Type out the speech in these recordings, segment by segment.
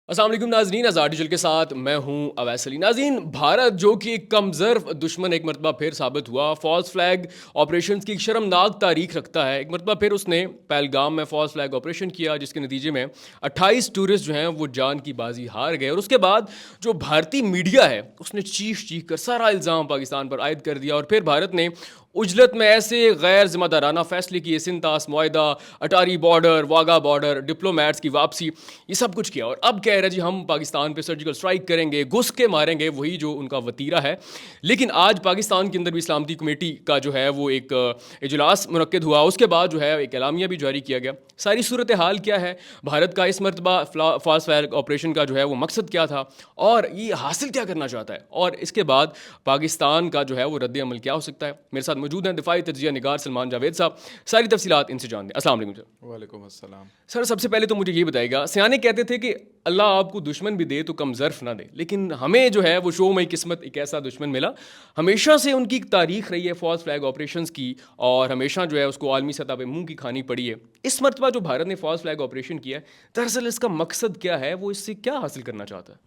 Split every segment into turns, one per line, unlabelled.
अस्सलाम वालेकुम नाज़रीन, आज़ाद डिजिटल के साथ मैं हूं अवैस अली। नाज़रीन, भारत जो कि एक कमज़र्फ़ दुश्मन एक मरतबा फिर साबित हुआ। फ़ॉल्स फ्लैग ऑपरेशंस की एक शर्मनाक तारीख रखता है। एक मरतबा फिर उसने पहलगाम में फ़ॉल्स फ्लैग ऑपरेशन किया, जिसके नतीजे में 28 टूरिस्ट जो हैं वो जान की बाजी हार गए। और उसके बाद जो भारतीय मीडिया है उसने चीख कर सारा इल्ज़ाम पाकिस्तान पर आयद कर दिया। और फिर भारत ने उजलत में ऐसे गैर जिम्मेदाराना फैसले किए, सिंतास मुआहदा, अटारी बॉर्डर, वाघा बॉर्डर, डिप्लोमेट्स की वापसी, ये सब कुछ किया। और अब कह रहे हैं जी हम पाकिस्तान पे सर्जिकल स्ट्राइक करेंगे, घुस के मारेंगे, वही जो उनका वतीरा है। लेकिन आज पाकिस्तान के अंदर भी इस्लामती कमेटी का जो है वो एक इजलास मुनक्किद हुआ। उसके बाद जो है एक एलामिया भी जारी किया गया। सारी सूरत हाल क्या है, भारत का इस मरतबा फॉल्स फ्लैग ऑपरेशन का जो है वो मकसद क्या था, और ये हासिल क्या करना चाहता है, और इसके बाद पाकिस्तान का जो है वो रद्द अमल क्या हो सकता है। मेरे साथ मौजूद हैं दिफाई तज्जिया निगार सलमान जावेद साहब। सारी तफसीलात इनसे जान दें। अस्सलाम वालेकुम सर।
वालेकुम अस्सलाम।
सर, सबसे पहले तो मुझे ये बताइएगा, सियाने कहते थे कि अल्लाह आपको दुश्मन भी दे तो कम ज़र्फ़ ना दे, लेकिन हमें जो है वो शोमई किस्मत एक ऐसा दुश्मन मिला। हमेशा से उनकी एक तारीख रही है फॉल्स फ्लैग ऑपरेशंस की, और हमेशा जो है उसको आलमी सतह पे मुंह की खानी पड़ी है। इस मरतबा जो भारत ने फॉल्स फ्लैग ऑपरेशन किया है, दरअसल इसका मकसद क्या है, वो इससे क्या हासिल करना चाहता है?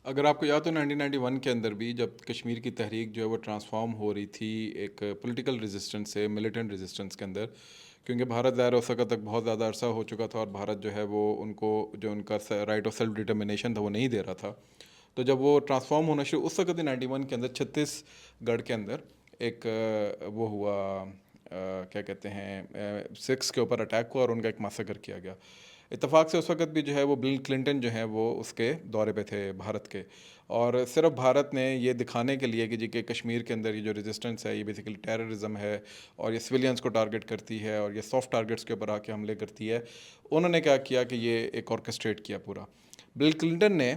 अगर आपको याद हो 1991 के अंदर भी जब कश्मीर की तहरीक जो है वो ट्रांसफॉर्म हो रही थी एक पॉलिटिकल रेजिस्टेंस से मिलिटेंट रेजिस्टेंस के अंदर, क्योंकि भारत ज़ाहिर उस वक्त तक बहुत ज़्यादा अरसा हो चुका था और भारत जो है वो उनको जो उनका राइट ऑफ सेल्फ डिटर्मिनेशन था वो नहीं दे रहा था। तो जब वो ट्रांसफॉर्म होना शुरू उस वक्त 91 के अंदर छत्तीसगढ़ के अंदर एक वो हुआ क्या कहते हैं सिख्स के ऊपर अटैक हुआ और उनका एक मासकर किया गया। इत्तेफाक से उस वक्त भी जो है वो बिल क्लिंटन जो है वो उसके दौरे पे थे भारत के, और सिर्फ भारत ने ये दिखाने के लिए कि जी कि कश्मीर के अंदर ये जो रेजिस्टेंस है ये बेसिकली टेररिज्म है और ये सिविलियंस को टारगेट करती है और ये सॉफ्ट टारगेट्स के ऊपर आके हमले करती है, उन्होंने क्या किया कि ये एक ऑर्केस्ट्रेट किया पूरा। बिल क्लिंटन ने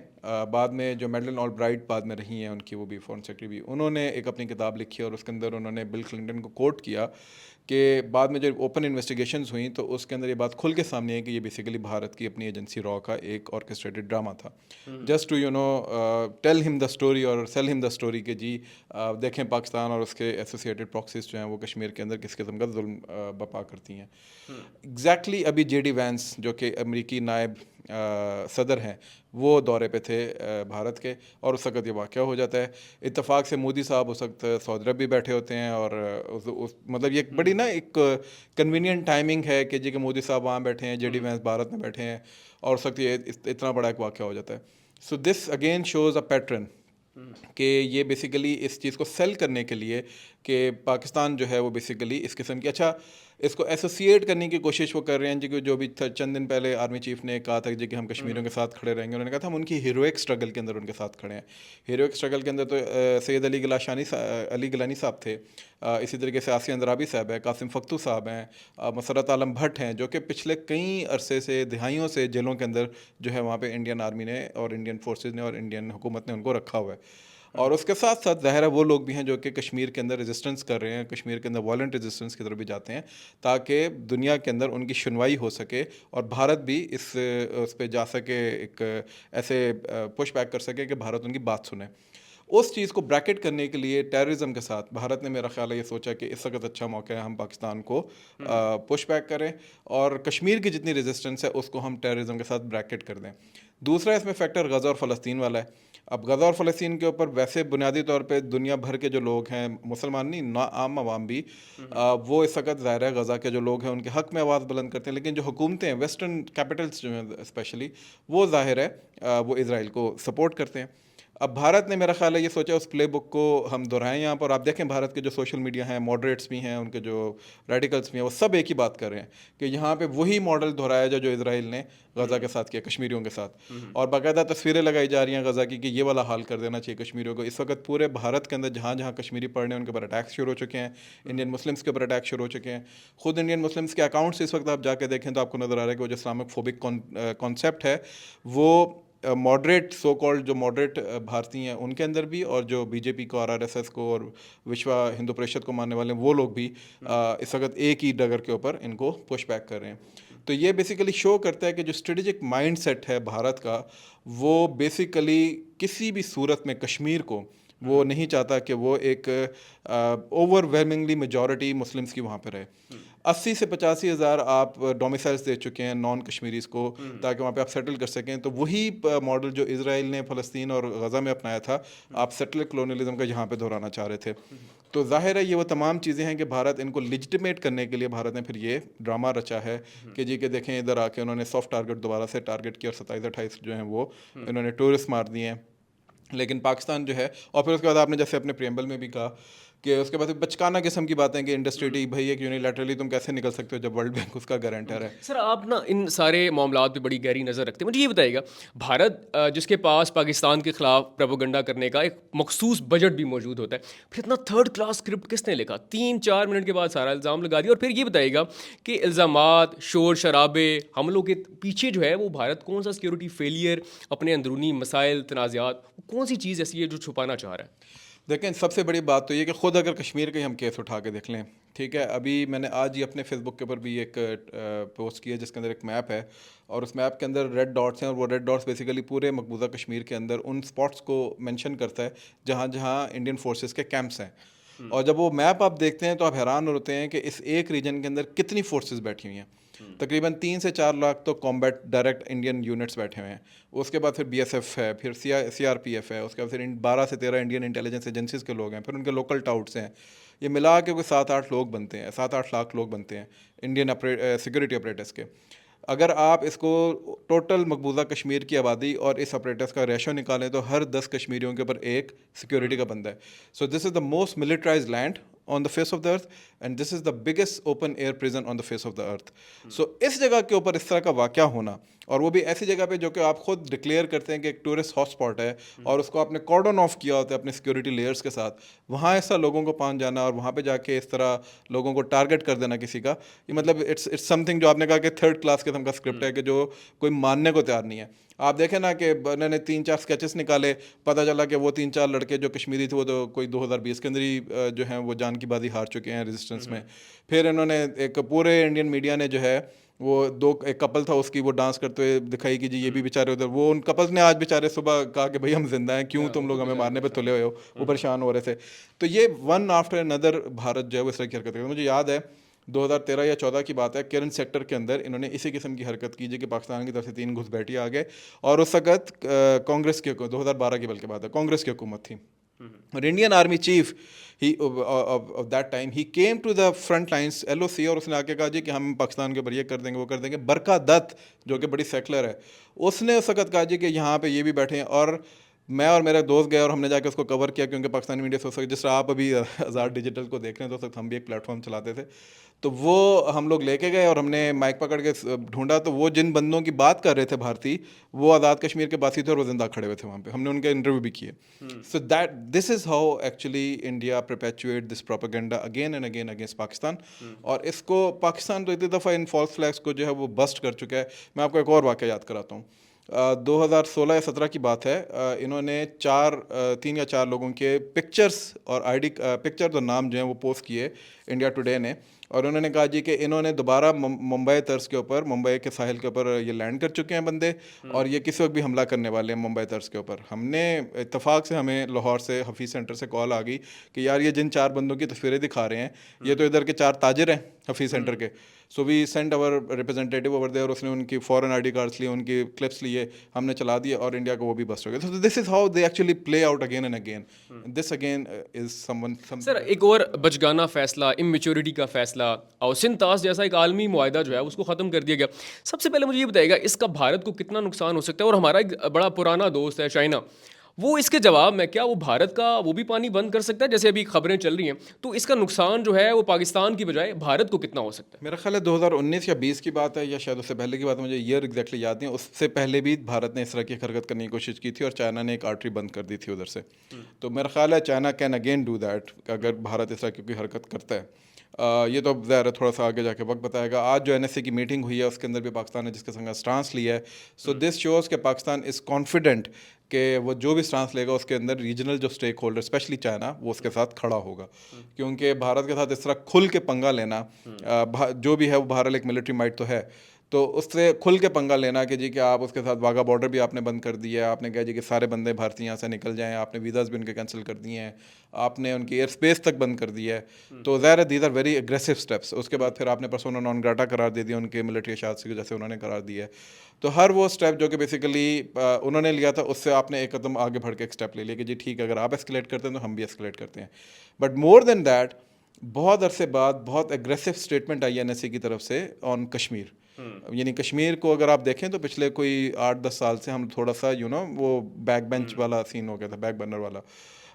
बाद में जो मेडलिन ऑलब्राइट बाद में रही हैं उनकी, वो भी फॉरेन सेक्रेटरी भी, उन्होंने एक अपनी किताब लिखी और उसके अंदर उन्होंने बिल क्लिंटन को कोट किया कि बाद में जब ओपन इन्वेस्टिगेशंस हुई तो उसके अंदर ये बात खुल के सामने है कि ये बेसिकली भारत की अपनी एजेंसी रॉ का एक ऑर्केस्ट्रेटेड ड्रामा था, just to tell him the story और सेल हिम द स्टोरी कि जी देखें पाकिस्तान और उसके एसोसिएटेड प्रॉक्सीज जो हैं वो कश्मीर के अंदर किस किस्म का जुल्म बपा करती हैं। एग्जैक्टली अभी जेडी वैंस जो कि अमेरिकी नायब सदर हैं वो दौरे पे थे भारत के, और उस वक्त ये वाक़या हो जाता है। इत्तेफाक से मोदी साहब उस वक्त सऊदी अरब भी बैठे होते हैं और मतलब ये एक बड़ी ना एक कन्वीनियंट टाइमिंग है कि जी कि मोदी साहब वहाँ बैठे हैं, जेडी वैंस भारत में बैठे हैं, और उस वक्त ये इतना बड़ा एक वाक़या हो जाता है। So this again shows a pattern कि ये बेसिकली इस चीज़ को सेल करने के लिए कि पाकिस्तान जो है वो बेसिकली इस किस्म की अच्छा इसको एसोसिएट करने की कोशिश वो कर रहे हैं जी कि जो भी चंद दिन पहले आर्मी चीफ ने कहा था जी कि हम कश्मीरियों के साथ खड़े रहेंगे, उन्होंने कहा था हम उनकी हीरोइक स्ट्रगल के अंदर उनके साथ खड़े हैं। हीरोइक स्ट्रगल के अंदर तो सैयद अली गिलानी साहब थे, इसी तरीके से आसिया अंद्राबी साहब हैं, कासिम फख्तू साहब हैं, मसरत आलम भट्ट हैं, जो कि पिछले कई अरसे से दिहाइयों से जेलों के अंदर जो है वहाँ पे इंडियन आर्मी ने और इंडियन फोर्सेस ने और इंडियन हुकूमत ने उनको रखा हुआ है। और उसके साथ साथ ज़ाहिर है वो लोग भी हैं जो कि कश्मीर के अंदर रेजिस्टेंस कर रहे हैं, कश्मीर के अंदर वायलेंट रेजिस्टेंस की तरफ भी जाते हैं ताकि दुनिया के अंदर उनकी सुनवाई हो सके और भारत भी उस पर जा सके, एक ऐसे पुश बैक कर सके कि भारत उनकी बात सुने। उस चीज़ को ब्रैकेट करने के लिए टेररिज्म के साथ भारत ने मेरा ख्याल है ये सोचा कि इस वक्त अच्छा मौका है हम पाकिस्तान को पुश बैक करें और कश्मीर की जितनी रेजिस्टेंस है उसको हम टेररिज्म के साथ ब्रैकेट कर दें। दूसरा इसमें फैक्टर गज़ा और फ़लस्तीन वाला है। अब गज़ा और फ़लस्तीन के ऊपर वैसे बुनियादी तौर पे दुनिया भर के जो लोग हैं, मुसलमान नहीं ना आम आवाम भी, वो इस वक्त ज़ाहिर है गज़ा के जो लोग हैं उनके हक़ में आवाज़ बुलंद करते हैं, लेकिन जो हुकूमतें वेस्टर्न कैपिटल्स जो हैं स्पेशली, वो ज़ाहिर है वो इसराइल को सपोर्ट करते हैं। अब भारत ने मेरा ख्याल है ये सोचा उस प्ले बुक को हम दोहराएं यहाँ पर। आप देखें भारत के जो सोशल मीडिया हैं, मॉडरेट्स भी हैं, उनके जो रेडिकल्स भी हैं, वो सब एक ही बात कर रहे हैं कि यहाँ पे वही मॉडल दोहराया जाए जो इसराइल ने गज़ा के साथ किया, कश्मीरियों के साथ। और बाकायदा तस्वीरें लगाई जा रही हैं गज़ा की कि ये वाला हाल कर देना चाहिए कश्मीरियों को। इस वक्त पूरे भारत के अंदर जहाँ जहाँ कश्मीरी पढ़ रहे हैं उनके ऊपर अटैक्स शुरू हो चुके हैं, इंडियन मुस्लिम्स के ऊपर अटैक शुरू हो चुके हैं। खुद इंडियन मुस्लिम्स के अकाउंट्स इस वक्त आप जाके देखें तो आपको नज़र आ रहा है कि वो जो इस्लामिक फोबिक कॉन्सेप्ट है वो मॉडरेट सो कॉल्ड जो मॉडरेट भारतीय हैं उनके अंदर भी, और जो बीजेपी को, आरआरएसएस को और विश्व हिंदू परिषद को मानने वाले वो लोग भी इस वक्त एक ही डगर के ऊपर इनको पुश बैक कर रहे हैं। तो ये बेसिकली शो करता है कि जो स्ट्रेटेजिक माइंड सेट है भारत का, वो बेसिकली किसी भी सूरत में कश्मीर को वो नहीं चाहता कि वो एक ओवरवेलमिंगली मेजॉरिटी मुस्लिम्स की वहाँ पर रहे। 80 से 85 हज़ार आप डोमिसाइल्स दे चुके हैं नॉन कश्मीरीज़ को, ताकि वहाँ पे आप सेटल कर सकें। तो वही मॉडल जो इसराइल ने फ़लस्तीन और गज़ा में अपनाया था, आप सेटल कलोनियलिज्म का यहाँ पे दोहराना चाह रहे थे। तो जाहिर है ये वो तमाम चीज़ें हैं कि भारत इनको लिजिटिमेट करने के लिए भारत ने फिर ये ड्रामा रचा है कि जी के देखें इधर आके उन्होंने सॉफ्ट टारगेट दोबारा से टारगेट किया और 27-28 जो हैं वो इन्होंने टूरिस्ट मार दिए हैं। लेकिन पाकिस्तान जो है, और फिर उसके बाद आपने जैसे अपने प्रियम्बल में भी कहा कि उसके बाद बचकाना किस्म की बातें कि इंडस्ट्री भाई एक यूनिलैटरली तुम कैसे निकल सकते हो जब वर्ल्ड बैंक उसका गारंटर है।
सर आप ना इन सारे मामलात पे बड़ी गहरी नज़र रखते हैं। मुझे ये बताइएगा, भारत जिसके पास पाकिस्तान के खिलाफ प्रोपेगेंडा करने का एक मखसूस बजट भी मौजूद होता है, फिर इतना थर्ड क्लास स्क्रिप्ट किसने लिखा? 3-4 मिनट के बाद सारा इल्ज़ाम लगा दिया। और फिर ये बताइएगा कि इल्ज़ामात, शोर शराबे, हमलों के पीछे जो है वो भारत कौन सा सिक्योरिटी फेलियर, अपने अंदरूनी मसाइल, तनाज़ात, कौन सी चीज़ ऐसी है जो छुपाना चाह रहा है?
देखें, सबसे बड़ी बात तो ये कि ख़ुद अगर कश्मीर का ही हम केस उठा के देख लें, ठीक है, अभी मैंने आज ही अपने फेसबुक के ऊपर भी एक पोस्ट किया जिसके अंदर एक मैप है, और उस मैप के अंदर रेड डॉट्स हैं, और वो रेड डॉट्स बेसिकली पूरे मकबूजा कश्मीर के अंदर उन स्पॉट्स को मेंशन करता है जहाँ जहाँ इंडियन फोर्सेस के कैंप्स हैं। और जब वो मैप आप देखते हैं तो आप हैरान होते हैं कि इस एक रीजन के अंदर कितनी फोर्सेस बैठी हुई हैं। तकरीबन 3 से 4 लाख तो कॉम्बैट डायरेक्ट इंडियन यूनिट्स बैठे हुए हैं। उसके बाद फिर बीएसएफ है, फिर सीआरपीएफ है, उसके बाद फिर 12 से 13 इंडियन इंटेलिजेंस एजेंसीज के लोग हैं, फिर उनके लोकल टाउट्स हैं। ये मिला के कोई 7-8 लोग बनते हैं, 7-8 लाख लोग बनते हैं इंडियन सिक्योरिटी ऑपरेटर्स के। अगर आप इसको टोटल मकबूजा कश्मीर की आबादी और इस ऑपरेटर्स का रेशो निकालें तो हर 10 कश्मीरियों के ऊपर एक सिक्योरिटी का बंदा है। So this is the most militarized land on the face of the earth, and this is the biggest open air prison on the face of the earth. So इस जगह के ऊपर इस तरह का वाक़या होना, और वो भी ऐसी जगह पे जो कि आप खुद डिक्लेयर करते हैं कि एक टूरिस्ट हॉटस्पॉट है, और उसको आपने कॉर्डन ऑफ किया होता है अपने सिक्योरिटी लेयर्स के साथ, वहाँ ऐसा लोगों को पहुँच जाना और वहाँ पे जाके इस तरह लोगों को टारगेट कर देना किसी का, ये मतलब इट्स समथिंग जो आपने कहा कि थर्ड क्लास किस्म का स्क्रिप्ट है कि जो कोई मानने को तैयार नहीं है। आप देखें ना कि उन्होंने 3-4 स्केचेस निकाले, पता चला कि वो 3-4 लड़के जो कश्मीरी थे वो तो कोई 2020 के अंदर ही जो हैं वो जान की बाजी हार चुके हैं रेजिस्टेंस में। फिर इन्होंने एक पूरे इंडियन मीडिया ने जो है वो एक कपल था उसकी वो डांस करते हुए दिखाई कि जी ये भी बेचारे उधर, वो उन कपल्स ने आज बेचारे सुबह कहा कि भाई हम जिंदा हैं, क्यों तुम लोग हमें मारने पे तुले हुए हो, वो परेशान हो रहे थे। तो ये वन आफ्टर अनदर भारत जो है वो इस तरह की हरकत करता है। मुझे याद है 2013 या 14 की बात है, केरन सेक्टर के अंदर इन्होंने इसी किस्म की हरकत की जो कि पाकिस्तान की तरफ से 3 घुसपैठिए आ गए, और उस वक्त कांग्रेस की 2012 की बल्कि बात है, कांग्रेस की हुकूमत थी, और इंडियन आर्मी चीफ ही ऑफ दैट टाइम ही came to the front lines LOC, और उसने आके कहा जी कि हम पाकिस्तान के ऊपर ये कर देंगे वो कर देंगे। बरका दत्त जो कि बड़ी सेकुलर है, उसने उस वक्त कहा जी कि यहाँ पे ये भी बैठे हैं, और मैं और मेरे दोस्त गए और हमने जाके उसको कवर किया, क्योंकि पाकिस्तानी मीडिया से उस वक्त, जिस तरह आप अभी आज़ाद डिजिटल को देख रहे हैं, तो उस वक्त हम भी एक प्लेटफॉर्म चलाते थे, तो वो हम लोग लेके गए और हमने माइक पकड़ के ढूंढा, तो वो जिन बंदों की बात कर रहे थे भारतीय, वो आज़ाद कश्मीर के बासी थे और वो जिंदा खड़े हुए थे वहाँ पे, हमने उनका इंटरव्यू भी किए। So that this is how actually India perpetuate this propaganda again and again against Pakistan, और इसको पाकिस्तान तो इतनी दफ़ा इन फॉल्स फ्लैग्स को जो है वो बस्ट कर चुका है। मैं आपको एक और वाक़या याद कराता हूँ। 2016 या 17 की बात है, इन्होंने 3 या 4 लोगों के पिक्चर्स और आईडी पिक्चर और नाम जो हैं वो पोस्ट किए इंडिया टुडे ने, और उन्होंने कहा जी कि इन्होंने दोबारा मुंबई तर्ज के ऊपर, मुंबई के साहिल के ऊपर ये लैंड कर चुके हैं बंदे, और ये किसी वक्त भी हमला करने वाले हैं मुंबई तर्ज के ऊपर। हमने इत्तेफाक से, हमें लाहौर से हफीज़ सेंटर से कॉल आ गई कि यार ये जिन 4 बंदों की तस्वीरें दिखा रहे हैं ये तो इधर के 4 ताजिर हैं हफीज़ सेंटर के। So we send our representative over there, उसने उनकी फॉरेन आईडी कार्ड्स लिए, उनकी क्लिप्स लिए, हमने चला दिए, और इंडिया को वो भी बस्ट हो गया। सो this is how they actually play out again and again. This again is someone
sir एक और बचगाना फैसला, इमेच्योरिटी का फैसला, और सिंतास जैसा एक आलमी मुआहदा जो है उसको ख़त्म कर दिया गया। सबसे पहले मुझे ये बताइएगा इसका भारत को कितना नुकसान हो सकता है? और हमारा एक बड़ा पुराना दोस्त है चाइना, वो इसके जवाब में क्या वो भारत का वो भी पानी बंद कर सकता है, जैसे अभी खबरें चल रही हैं? तो इसका नुकसान जो है वो पाकिस्तान की बजाय भारत को कितना हो सकता है?
मेरा ख्याल है 2019 या 20 की बात है, या शायद उससे पहले की बात है, मुझे ईयर एग्जैक्टली याद नहीं। उससे पहले भी भारत ने इस तरह की हरकत करने की कोशिश की थी और चाइना ने एक आर्टरी बंद कर दी थी उधर से। तो मेरा ख्याल है China can again do that अगर भारत इस तरह की कोई हरकत करता है। ये तो ज़ाहिर है थोड़ा सा आगे जाके वक्त बताएगा। आज जो NSA की मीटिंग हुई है उसके अंदर भी पाकिस्तान ने जिसके संग स्टांस लिया है, सो दिस शोज़ कि पाकिस्तान इज़ कॉन्फिडेंट कि वो जो भी स्टांस लेगा उसके अंदर रीजनल जो स्टेक होल्डर स्पेशली चाइना वो उसके साथ खड़ा होगा, क्योंकि भारत के साथ इस तरह खुल के पंगा लेना, जो भी है वो बहरहाल एक मिलिट्री माइट तो है, तो उससे खुल के पंगा लेना कि जी कि आप उसके साथ वाघा बॉर्डर भी आपने बंद कर दिया है, आपने कहा जी कि सारे बंदे भारतीय यहाँ से निकल जाएं, आपने वीज़ाज़ भी उनके कैंसिल कर दिए हैं, आपने उनकी एयर स्पेस तक बंद कर दिया है। तो ज़ाहिर है these are very aggressive steps. उसके बाद फिर आपने पर्सोना नॉन ग्राटा करार दे दिया उनके मिलिट्री शासी को, जैसे उन्होंने करार दिया है। तो हर वो स्टेप जो कि बेसिकली उन्होंने लिया था, उससे आपने एक कदम आगे बढ़ के एक स्टेप ले लिया कि जी ठीक है, अगर आप एस्केलेट करते हैं तो हम भी एस्केलेट करते हैं। बट मोर देन दैट, बहुत अरसे बाद बहुत एग्रेसिव स्टेटमेंट आई एनएसए की तरफ से ऑन कश्मीर। यानी कश्मीर को अगर आप देखें तो पिछले कोई 8-10 साल से हम थोड़ा सा वो बैक बेंच वाला सीन हो गया था, बैक बर्नर वाला।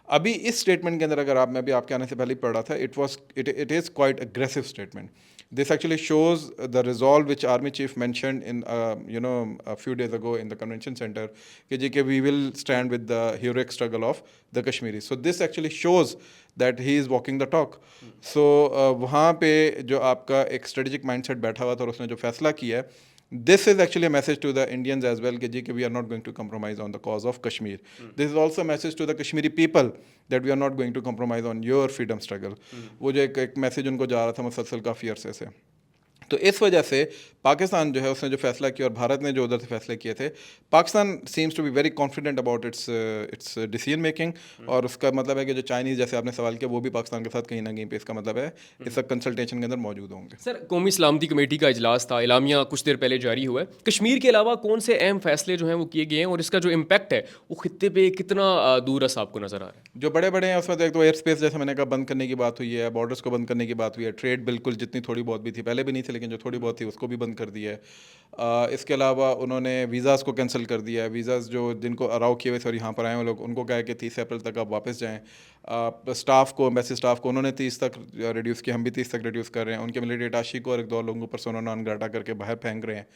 अभी इस स्टेटमेंट के अंदर अगर आप, मैं भी आपके आने से पहले ही पढ़ रहा था, it is quite aggressive statement. This actually shows the resolve which army chief mentioned in a few days ago in the convention center कि जी कि we will stand with the heroic struggle of the Kashmiris. So this actually shows that he is walking the talk. So वहाँ पे जो आपका एक strategic mindset बैठा हुआ था और उसने जो फैसला किया है, this is actually a message to the Indians as well कि जी कि we are not going to compromise on the cause of Kashmir. This is also a message to the Kashmiri people that we are not going to compromise on your freedom struggle. वो जो एक message उनको जा रहा था मुसलसल काफ़ी अरसे से। तो इस वजह से पाकिस्तान जो है उसने जो फैसला किया और भारत ने जो उधर से फैसले किए थे, Pakistan seems to be very confident about its decision making. और उसका मतलब है कि जो चाइनीज़, जैसे आपने सवाल किया, वो भी पाकिस्तान के साथ कहीं ना कहीं पे इसका मतलब है इस कंसल्टेशन के अंदर मौजूद होंगे।
सर, कौमी सलामती कमेटी का इजलास था, एलामिया कुछ देर पहले जारी हुआ है। कश्मीर के अलावा कौन से अहम फैसले जो हैं वो किए गए हैं और इसका जो इम्पैक्ट है वो खित्ते पे कितना दूरस आपको नज़र आ रहा है?
जो बड़े बड़े हैं उसमें तो एक तो एयर स्पेस, जैसे मैंने कहा, बंद करने की बात हुई है, बॉर्डर्स को बंद करने की बात हुई है, ट्रेड बिल्कुल जितनी थोड़ी बहुत भी थी, पहले भी नहीं थी लेकिन जो थोड़ी बहुत थी उसको भी बंद कर दिया है। इसके अलावा उन्होंने वीज़ाज़ को कैंसिल कर दिया है। वीज़ाज़ जो जिनको अराउ किए हुए थे और यहाँ पर आए हुए लोग, उनको कहा है कि 30 अप्रैल तक आप वापस जाएँ। स्टाफ को, एम्बेसी स्टाफ को उन्होंने 30 तक रिड्यूस किया, हम भी 30 तक रिड्यूस कर रहे हैं। उनके मिलिट्री अटाशी को और एक दो लोगों पर पर्सोना नॉन ग्राटा करके बाहर फेंक रहे हैं।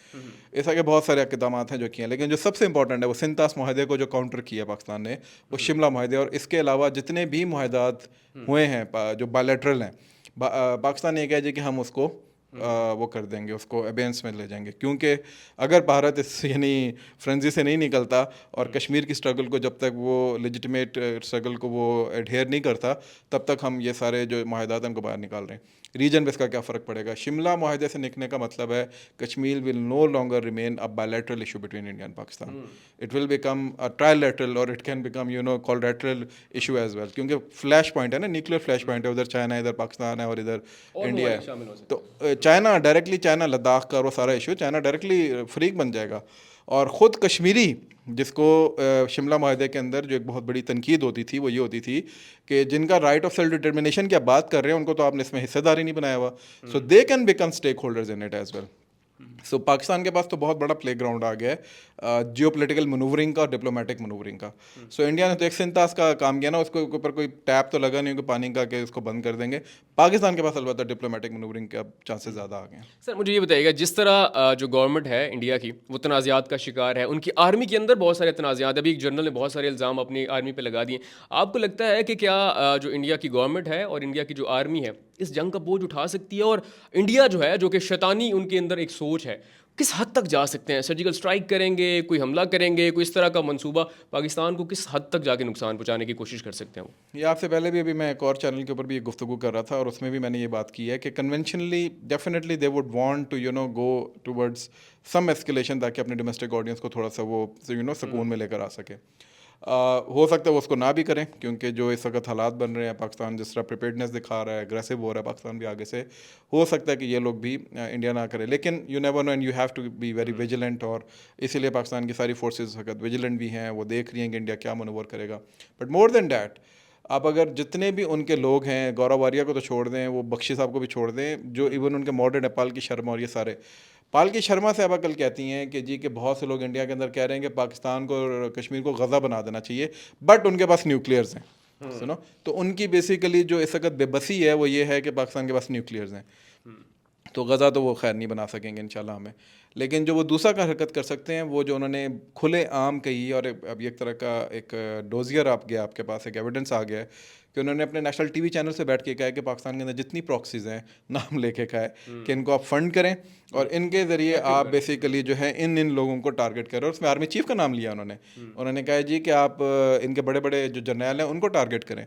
इस आगे बहुत सारे इक़दाम हैं जो किए हैं, लेकिन जो सबसे इंपॉर्टेंट है वो सिंतास माहदे को जो काउंटर किया पाकिस्तान ने, वो शिमला माहदे और इसके अलावा जितने भी मुआहदात हुए हैं जो बायलैटरल हैं, पाकिस्तान ने कहा है कि हम उसको वो कर देंगे, उसको अबेंस में ले जाएंगे। क्योंकि अगर भारत इस यानी फ्रेंजी से नहीं निकलता और कश्मीर की स्ट्रगल को, जब तक वो लेजिटिमेट स्ट्रगल को वो एडहेयर नहीं करता, तब तक हम ये सारे जो मुआहदात हैं उनको बाहर निकाल रहे हैं। रीजन पे इसका क्या फ़र्क पड़ेगा? शिमला मुआहदे से निकलने का मतलब है Kashmir will no longer remain a bilateral issue between India and Pakistan. It will become a trilateral और it can become quadrilateral issue as well, क्योंकि फ्लैश पॉइंट है ना, न्यूक्लियर फ्लैश पॉइंट है। उधर चाइना है, इधर पाकिस्तान है और इधर इंडिया है। तो चाइना डायरेक्टली, चाइना लद्दाख का वो सारा इशू, चाइना डायरेक्टली फ्रीक बन जाएगा। और ख़ुद कश्मीरी, जिसको शिमला माहदे के अंदर जो एक बहुत बड़ी तनकीद होती थी वो ये होती थी कि जिनका राइट ऑफ सेल्फ डिटर्मिनेशन की आप बात कर रहे हैं उनको तो आपने इसमें हिस्सेदारी नहीं बनाया हुआ, so they can become stakeholders in it as well. So Pakistan के पास तो बहुत बड़ा प्ले ग्राउंड आ गया है जियो पोलिटिकल मनूवरिंग का और डिप्लोमेटिक मनूवरिंग का। सो इंडिया ने तो एक सिंतास का काम किया ना, उसके ऊपर कोई टैप तो लगा नहीं कि पानी का कि उसको बंद कर देंगे। पाकिस्तान के पास अलबत्ता डिप्लोमेटिक मनूवरिंग के अब चांसेस ज़्यादा आ गए हैं।
सर, मुझे ये बताइएगा, जिस तरह जो गवर्नमेंट है इंडिया की वो तनाज़ात का शिकार है, उनकी आर्मी के अंदर बहुत सारे तनाज़ात, अभी एक जनरल ने बहुत सारे इल्ज़ाम अपनी आर्मी पे लगा दिए। आपको लगता है कि क्या जो इंडिया की गवर्नमेंट है और इंडिया की जो आर्मी है इस जंग का बोझ उठा सकती है? और इंडिया जो है, जो कि शैतानी उनके अंदर एक सोच है, किस हद तक जा सकते हैं? सर्जिकल स्ट्राइक करेंगे, कोई हमला करेंगे, कोई इस तरह का मंसूबा पाकिस्तान को किस हद तक जाके नुकसान पहुंचाने की कोशिश कर सकते हैं वो?
ये आपसे पहले भी अभी मैं एक और चैनल के ऊपर भी गुफ्तगू कर रहा था और उसमें भी मैंने ये बात की है कि conventionally definitely they would want to go towards some escalation, ताकि अपने डोमेस्टिक ऑडियंस को थोड़ा सा वो सुकून में लेकर आ सके। हो सकता है वो उसको ना भी करें, क्योंकि जो इस वक्त हालात बन रहे हैं, पाकिस्तान जिस तरह प्रिपेयर्डनेस दिखा रहा है, एग्रेसिव हो रहा है पाकिस्तान भी आगे से, हो सकता है कि ये लोग भी इंडिया ना करे। लेकिन you never know and you have to be very vigilant, और इसीलिए पाकिस्तान की सारी फोर्सेज इस वक्त विजिलेंट भी हैं, वो देख रही हैं कि इंडिया क्या मनूवर करेगा। बट मोर देन डैट, आप अगर जितने भी उनके लोग हैं, गौरव वारिया को तो छोड़ दें, वो बख्शी साहब को भी छोड़ दें, जो इवन उनके मॉडर्न नेपाल की शर्मा और ये सारे, पालकी शर्मा साहबा कल कहती हैं कि जी कि बहुत से लोग इंडिया के अंदर कह रहे हैं कि पाकिस्तान को और कश्मीर को गज़ा बना देना चाहिए, बट उनके पास न्यूक्लियर्स हैं। सुनो, तो उनकी बेसिकली जो इस वक्त बेबसी है वो ये है कि पाकिस्तान के पास न्यूक्लियर्स हैं, तो गज़ा तो वो खैर नहीं बना सकेंगे इंशाल्लाह हमें। लेकिन जो वो दूसरा का हरकत कर सकते हैं, वो जो उन्होंने खुले आम कही, और अब एक तरह का एक डोजियर आप गया, आपके पास एक एविडेंस आ गया है कि उन्होंने अपने नेशनल टीवी चैनल से बैठ के कहा है कि पाकिस्तान के अंदर जितनी प्रॉक्सीज हैं नाम लेके कहा है कि इनको आप फंड करें और इनके ज़रिए आप बेसिकली जो है इन लोगों को टारगेट करें। और उसमें आर्मी चीफ का नाम लिया उन्होंने कहा है जी कि आप इनके बड़े बड़े जो जर्नैल हैं उनको टारगेट करें।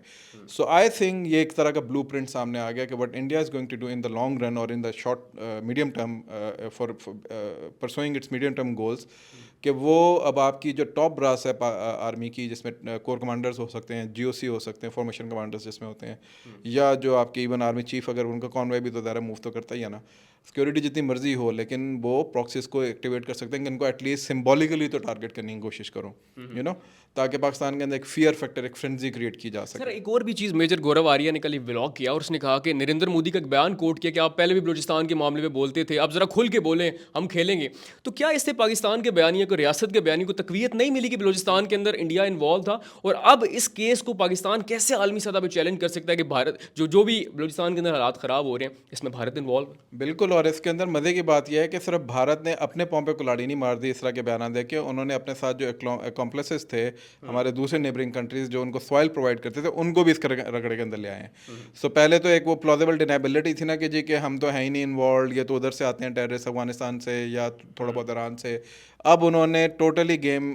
सो आई थिंक ये एक तरह का ब्लूप्रिंट सामने आ गया कि what India is going to do in the long run और in the short medium term for pursuing its medium term goals, कि वो अब आपकी जो टॉप ब्रास है आर्मी की, जिसमें कोर कमांडर्स हो सकते हैं, जीओसी हो सकते हैं, फॉर्मेशन कमांडर्स जिसमें होते हैं, या जो आपके इवन आर्मी चीफ, अगर उनका कॉन्वॉय भी तो ज़्यादा मूव तो करता ही है ना, सिक्योरिटी जितनी मर्जी हो, लेकिन वो प्रॉक्सीज को एक्टिवेट कर सकते हैं कि इनको एटलीस्ट सिम्बॉलिकली तो टारगेट करने की कोशिश करो, ताकि पाकिस्तान के अंदर एक फियर फैक्टर, एक फ्रेंजी क्रिएट की जा
सर
सके।
एक और भी चीज़, मेजर गौरव आर्या ने कल एक व्लॉग किया और उसने कहा कि नरेंद्र मोदी का एक बयान कोट किया कि आप पहले भी बलूचिस्तान के मामले में बोलते थे, अब ज़रा खुल के बोलें, हम खेलेंगे। तो क्या इससे पाकिस्तान के बयानिया को, रियासत के बयानी को तकवीत नहीं मिली कि बलूचिस्तान के अंदर इंडिया इन्वॉल्व था? और अब इस केस को पाकिस्तान कैसे आलमी सतह पर चैलेंज कर सकता है कि भारत, जो भी बलूचिस्तान के अंदर हालात ख़राब हो रहे हैं, इसमें भारत इन्वॉल्व?
बिल्कुल, और इसके अंदर मज़े की बात यह है कि सिर्फ भारत ने अपने पाँव पे कुल्हाड़ी नहीं मार दी इस तरह के बयान दे के, उन्होंने अपने साथ जो अकॉम्प्लिसेस थे हमारे दूसरे नेबरिंग कंट्रीज़ जो उनको सॉइल प्रोवाइड करते थे, उनको भी इस रगड़े के अंदर ले आए हैं। सो पहले तो एक वो प्लॉजिबल डिनाबिलिटी थी ना कि जी कि हम तो हैं ही नहीं इन्वॉल्व, ये तो उधर से आते हैं टेररिस्ट अफगानिस्तान से या थोड़ा बहुत ईरान से। अब उन्होंने टोटली गेम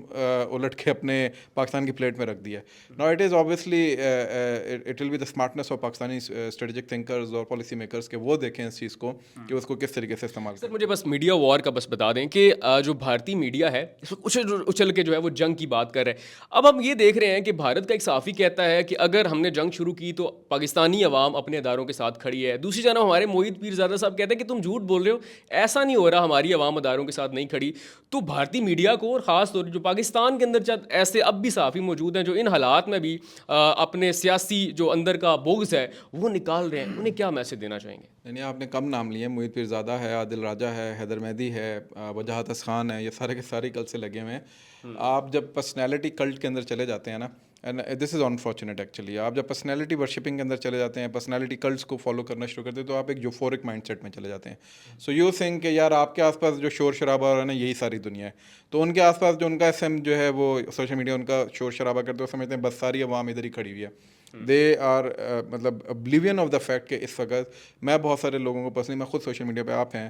उलट के अपने पाकिस्तान की प्लेट में रख दिया। Now it is obviously it will be the smartness of Pakistani strategic thinkers और पॉलिसी मेकर्स के वो देखें इस चीज़ को कि उसको किस तरीके से इस्तेमाल
सर
करें।
मुझे बस मीडिया वॉर का बस बता दें कि जो भारतीय मीडिया है इसको उछल के जो है वो जंग की बात कर रहे हैं। अब हम ये देख रहे हैं कि भारत का एक सहाफ़ी कहता है कि अगर हमने जंग शुरू की तो पाकिस्तानी अवाम अपने अदारों के साथ खड़ी है। दूसरी जानब हमारे मोहित पीरज़ादा साहब कहते हैं कि तुम झूठ बोल रहे हो, ऐसा नहीं हो रहा, हमारी अवाम अदारों के साथ नहीं खड़ी। तो भारतीय मीडिया को, और ख़ास तौर पर जो पाकिस्तान के अंदर चंद ऐसे अब भी सहाफ़ी मौजूद हैं जो इन हालात में भी अपने सियासी जो अंदर का बोग्स है वो निकाल रहे हैं, उन्हें क्या मैसेज देना चाहेंगे?
यानी आपने कम नाम लिए, मोहित पीरज़ादा है, आदिल राजा है, हैदर मेहदी है, वजाहत खान है, ये सारे के सारे कल से लगे हुए हैं। आप जब पर्सनैलिटी कल्ट के अंदर चले जाते हैं ना, and this is unfortunate actually, आप जब पर्सनैलिटी वर्शिपिंग के अंदर चले जाते हैं, पर्सनैलिटी कल्ट्स को फॉलो करना शुरू करते हैं, तो आप एक यूफोरिक माइंडसेट में चले जाते हैं। सो यू थिंक कि यार आपके आसपास जो शोर शराबा हो रहा है ना, यही सारी दुनिया है। तो उनके आसपास जो उनका SM जो है वो सोशल मीडिया उनका शोर शराबा करते हो समझते हैं बस सारी अवाम इधर ही खड़ी हुई है। दे आर मतलब oblivion ऑफ द फैक्ट कि इस वक्त मैं बहुत सारे लोगों को पर्सनली, मैं खुद सोशल मीडिया पे आप हैं,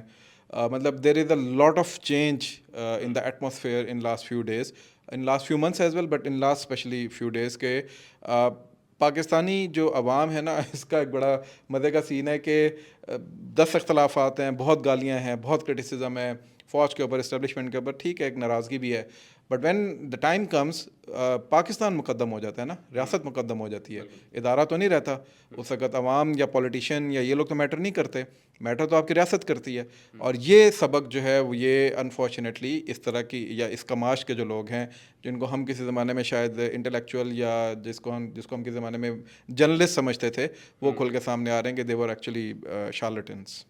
मतलब there is a lot of change in the atmosphere in last few days, in last few months as well, but in last specially few days के पाकिस्तानी जो अवाम है ना इसका एक बड़ा मज़े का सीन है कि 10 इख्तलाफात हैं, बहुत गालियाँ हैं, बहुत क्रिटिसिज्म है फ़ौज के ऊपर, इस्टेब्लिशमेंट के ऊपर, ठीक है एक नाराज़गी भी है, but when the time comes Pakistan Muqaddam हो जाता है ना, रियासत मुकद्दम हो जाती है, इदारा तो नहीं रहता उस वक्त। अवाम या पॉलिटिशियन या ये लोग तो मैटर नहीं करते, मैटर तो आपकी रियासत करती है। और ये सबक जो है वो ये अनफॉर्चुनेटली इस तरह की या इस कमाश के जो लोग हैं, जिनको हम किसी ज़माने में शायद इंटेलेक्चुअल या जिसको हम किसी ज़माने में जर्नलिस्ट समझते थे, वो खुल के सामने आ रहे हैं कि दे वर एक्चुअली शार्लटन्स।